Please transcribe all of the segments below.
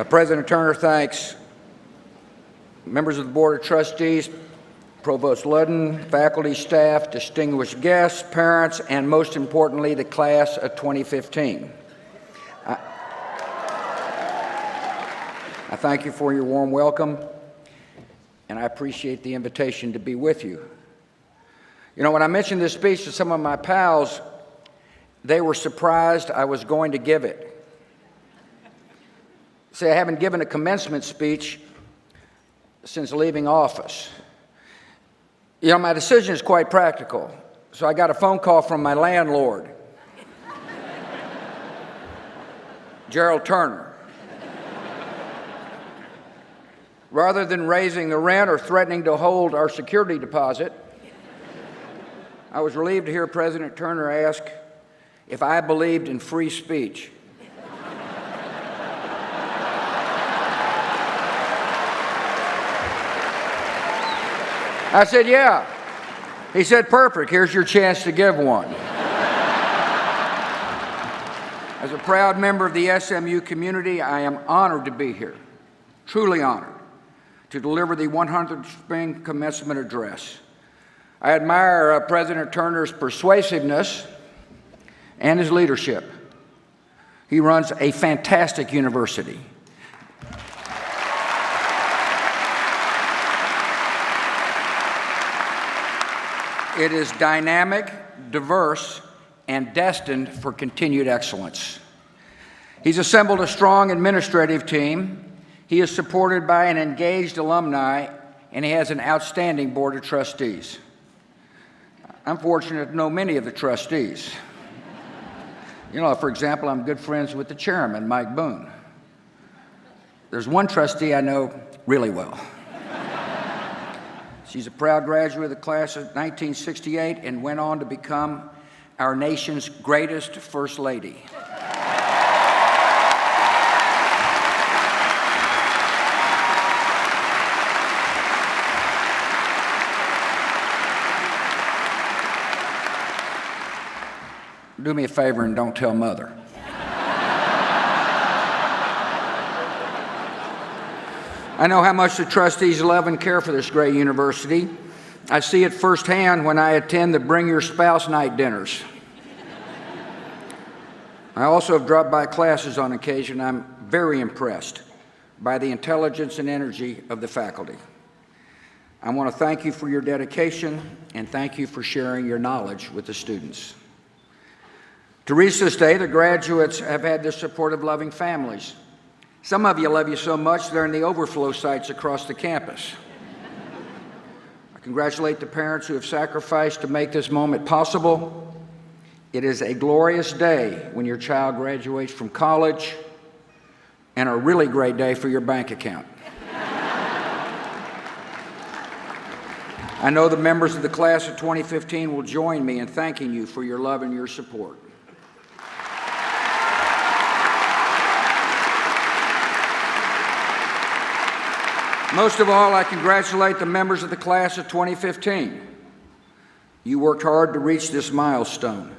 President Turner thanks members of the Board of Trustees, Provost Ludden, faculty, staff, distinguished guests, parents, and most importantly, the class of 2015. I thank you for your warm welcome, and I appreciate the invitation to be with you. You know, when I mentioned this speech to some of my pals, they were surprised I was going to give it. See, I haven't given a commencement speech since leaving office. You know, my decision is quite practical. So I got a phone call from my landlord, Gerald Turner. Rather than raising the rent or threatening to hold our security deposit, I was relieved to hear President Turner ask if I believed in free speech. I said, yeah. He said, perfect. Here's your chance to give one. As a proud member of the SMU community, I am honored to be here, truly honored, to deliver the 100th Spring Commencement Address. I admire President Turner's persuasiveness and his leadership. He runs a fantastic university. It is dynamic, diverse, and destined for continued excellence. He's assembled a strong administrative team. He is supported by an engaged alumni, and he has an outstanding board of trustees. I'm fortunate to know many of the trustees. You know, for example, I'm good friends with the chairman, Mike Boone. There's one trustee I know really well. She's a proud graduate of the class of 1968 and went on to become our nation's greatest First Lady. Do me a favor and don't tell Mother. I know how much the trustees love and care for this great university. I see it firsthand when I attend the Bring Your Spouse night dinners. I also have dropped by classes on occasion. I'm very impressed by the intelligence and energy of the faculty. I want to thank you for your dedication and thank you for sharing your knowledge with the students. To reach this day, the graduates have had the support of loving families. Some of you love you so much, they're in the overflow sites across the campus. I congratulate the parents who have sacrificed to make this moment possible. It is a glorious day when your child graduates from college and a really great day for your bank account. I know the members of the class of 2015 will join me in thanking you for your love and your support. Most of all, I congratulate the members of the class of 2015. You worked hard to reach this milestone.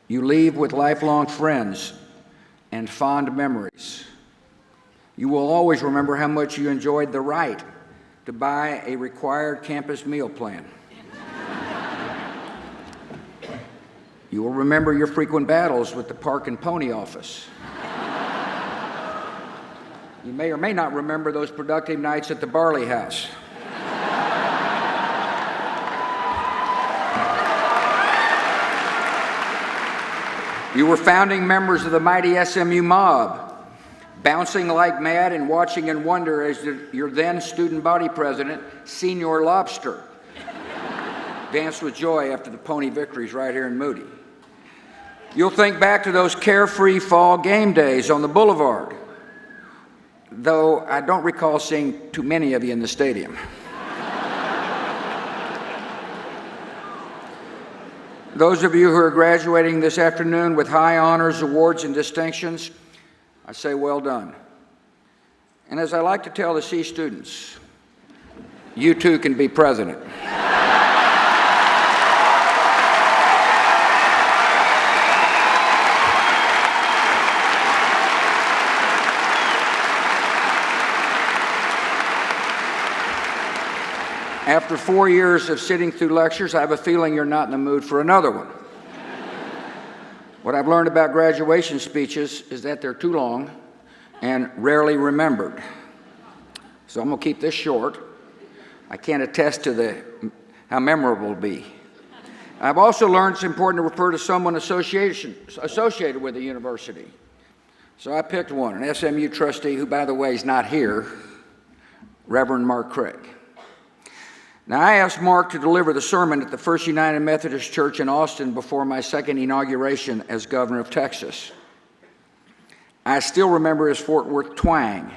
You leave with lifelong friends and fond memories. You will always remember how much you enjoyed the right to buy a required campus meal plan. You will remember your frequent battles with the Park and Pony office. You may or may not remember those productive nights at the Barley House. You were founding members of the mighty SMU mob, bouncing like mad and watching in wonder as your then student body president, Senior Lobster, danced with joy after the Pony victories right here in Moody. You'll think back to those carefree fall game days on the boulevard, though I don't recall seeing too many of you in the stadium. Those of you who are graduating this afternoon with high honors, awards, and distinctions, I say well done. And as I like to tell the C students, you too can be president. After 4 years of sitting through lectures, I have a feeling you're not in the mood for another one. What I've learned about graduation speeches is that they're too long and rarely remembered. So I'm going to keep this short. I can't attest to how memorable it'll be. I've also learned it's important to refer to someone associated with the university. So I picked one, an SMU trustee who, by the way, is not here, Reverend Mark Craig. Now, I asked Mark to deliver the sermon at the First United Methodist Church in Austin before my second inauguration as governor of Texas. I still remember his Fort Worth twang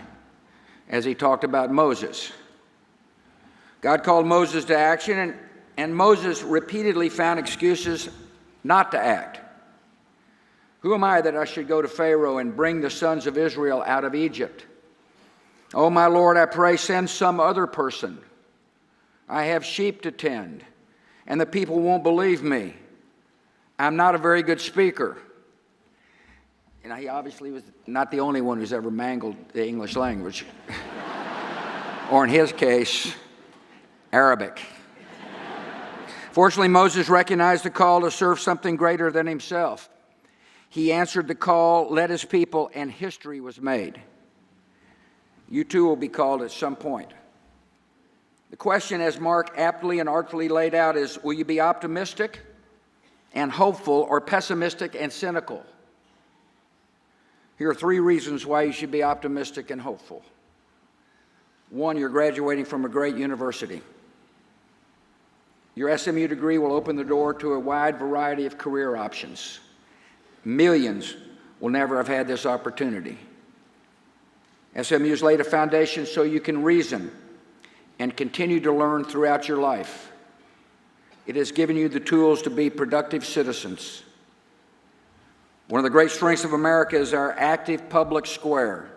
as he talked about Moses. God called Moses to action, and Moses repeatedly found excuses not to act. Who am I that I should go to Pharaoh and bring the sons of Israel out of Egypt? Oh, my Lord, I pray, send some other person. I have sheep to tend, and the people won't believe me. I'm not a very good speaker. And he obviously was not the only one who's ever mangled the English language. Or in his case, Arabic. Fortunately, Moses recognized the call to serve something greater than himself. He answered the call, led his people, and history was made. You too will be called at some point. The question, as Mark aptly and artfully laid out, is, will you be optimistic and hopeful, or pessimistic and cynical? Here are 3 reasons why you should be optimistic and hopeful. 1, you're graduating from a great university. Your SMU degree will open the door to a wide variety of career options. Millions will never have had this opportunity. SMU has laid a foundation so you can reason and continue to learn throughout your life. It has given you the tools to be productive citizens. One of the great strengths of America is our active public square.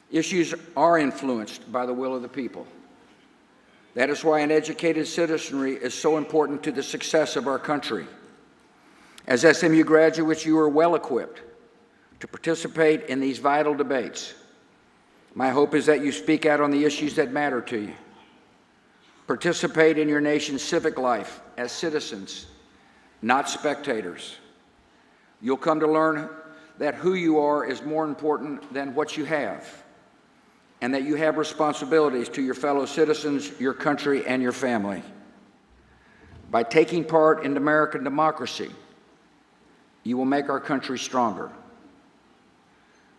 Issues are influenced by the will of the people. That is why an educated citizenry is so important to the success of our country. As SMU graduates, you are well equipped to participate in these vital debates. My hope is that you speak out on the issues that matter to you. Participate in your nation's civic life as citizens, not spectators. You'll come to learn that who you are is more important than what you have, and that you have responsibilities to your fellow citizens, your country, and your family. By taking part in American democracy, you will make our country stronger.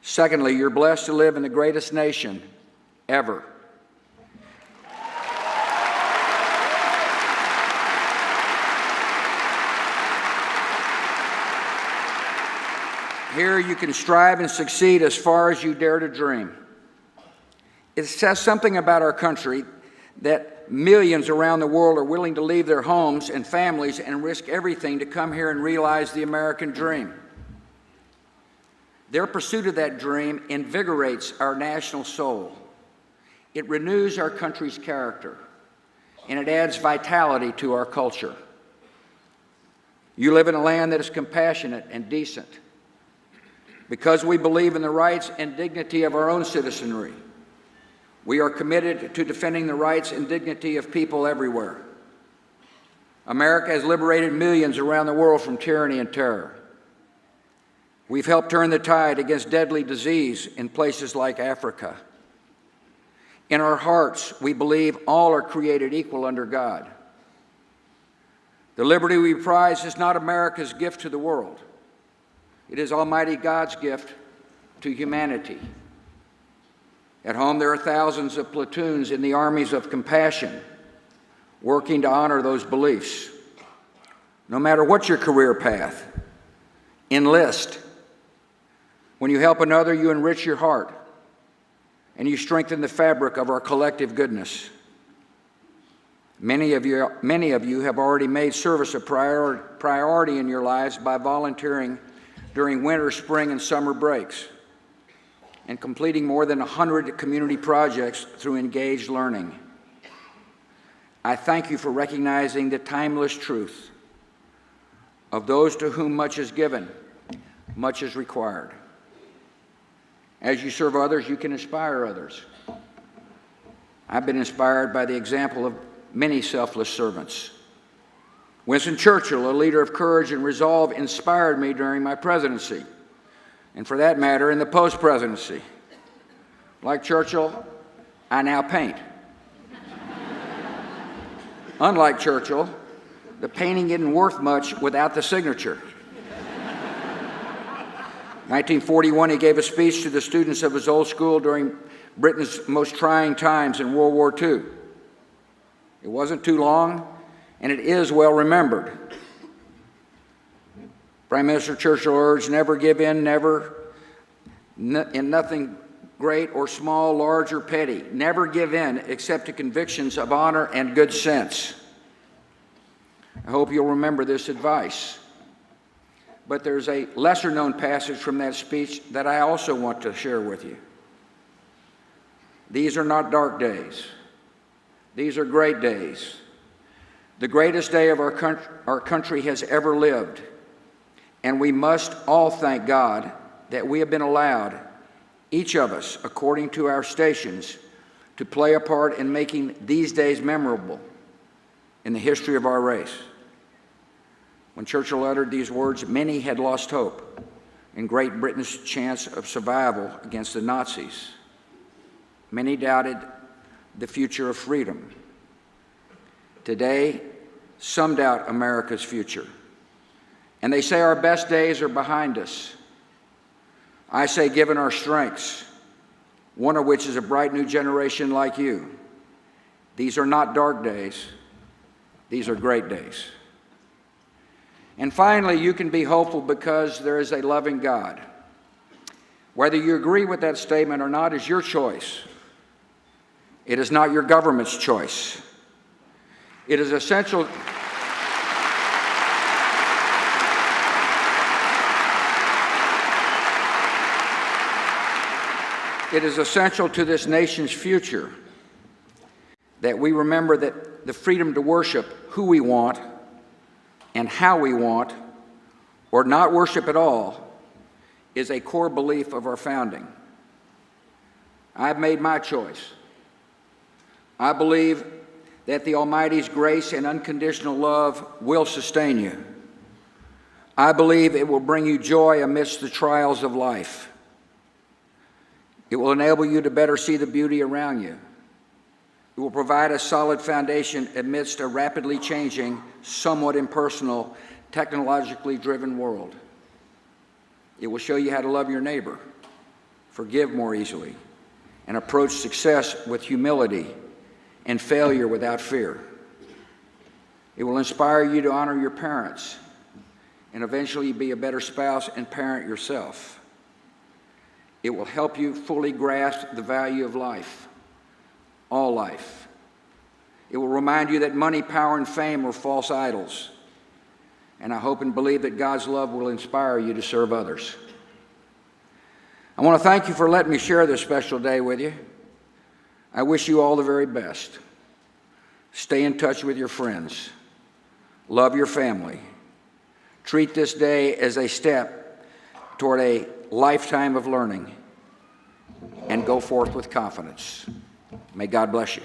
Secondly, you're blessed to live in the greatest nation ever. Here you can strive and succeed as far as you dare to dream. It says something about our country that millions around the world are willing to leave their homes and families and risk everything to come here and realize the American dream. Their pursuit of that dream invigorates our national soul. It renews our country's character, and it adds vitality to our culture. You live in a land that is compassionate and decent. Because we believe in the rights and dignity of our own citizenry, we are committed to defending the rights and dignity of people everywhere. America has liberated millions around the world from tyranny and terror. We've helped turn the tide against deadly disease in places like Africa. In our hearts, we believe all are created equal under God. The liberty we prize is not America's gift to the world. It is Almighty God's gift to humanity. At home, there are thousands of platoons in the armies of compassion working to honor those beliefs. No matter what your career path, enlist. When you help another, you enrich your heart, and you strengthen the fabric of our collective goodness. Many of you have already made service a priority in your lives by volunteering during winter, spring, and summer breaks, and completing more than 100 community projects through engaged learning. I thank you for recognizing the timeless truth of those to whom much is given, much is required. As you serve others, you can inspire others. I've been inspired by the example of many selfless servants. Winston Churchill, a leader of courage and resolve, inspired me during my presidency, and for that matter, in the post-presidency. Like Churchill, I now paint. Unlike Churchill, the painting isn't worth much without the signature. 1941, he gave a speech to the students of his old school during Britain's most trying times in World War II. It wasn't too long, and it is well remembered. Prime Minister Churchill urged, never give in, in nothing great or small, large or petty. Never give in except to convictions of honor and good sense. I hope you'll remember this advice. But there's a lesser-known passage from that speech that I also want to share with you. These are not dark days. These are great days. The greatest day of our country has ever lived. And we must all thank God that we have been allowed, each of us, according to our stations, to play a part in making these days memorable in the history of our race. When Churchill uttered these words, many had lost hope in Great Britain's chance of survival against the Nazis. Many doubted the future of freedom. Today, some doubt America's future. And they say our best days are behind us. I say, given our strengths, one of which is a bright new generation like you, these are not dark days, these are great days. And finally, you can be hopeful because there is a loving God. Whether you agree with that statement or not is your choice. It is not your government's choice. It is essential. It is essential to this nation's future that we remember that the freedom to worship who we want and how we want, or not worship at all, is a core belief of our founding. I've made my choice. I believe that the Almighty's grace and unconditional love will sustain you. I believe it will bring you joy amidst the trials of life. It will enable you to better see the beauty around you. It will provide a solid foundation amidst a rapidly changing, somewhat impersonal, technologically driven world. It will show you how to love your neighbor, forgive more easily, and approach success with humility and failure without fear. It will inspire you to honor your parents and eventually be a better spouse and parent yourself. It will help you fully grasp the value of life. All life. It will remind you that money, power, and fame are false idols. And I hope and believe that God's love will inspire you to serve others. I want to thank you for letting me share this special day with you. I wish you all the very best. Stay in touch with your friends. Love your family. Treat this day as a step toward a lifetime of learning. And go forth with confidence. May God bless you.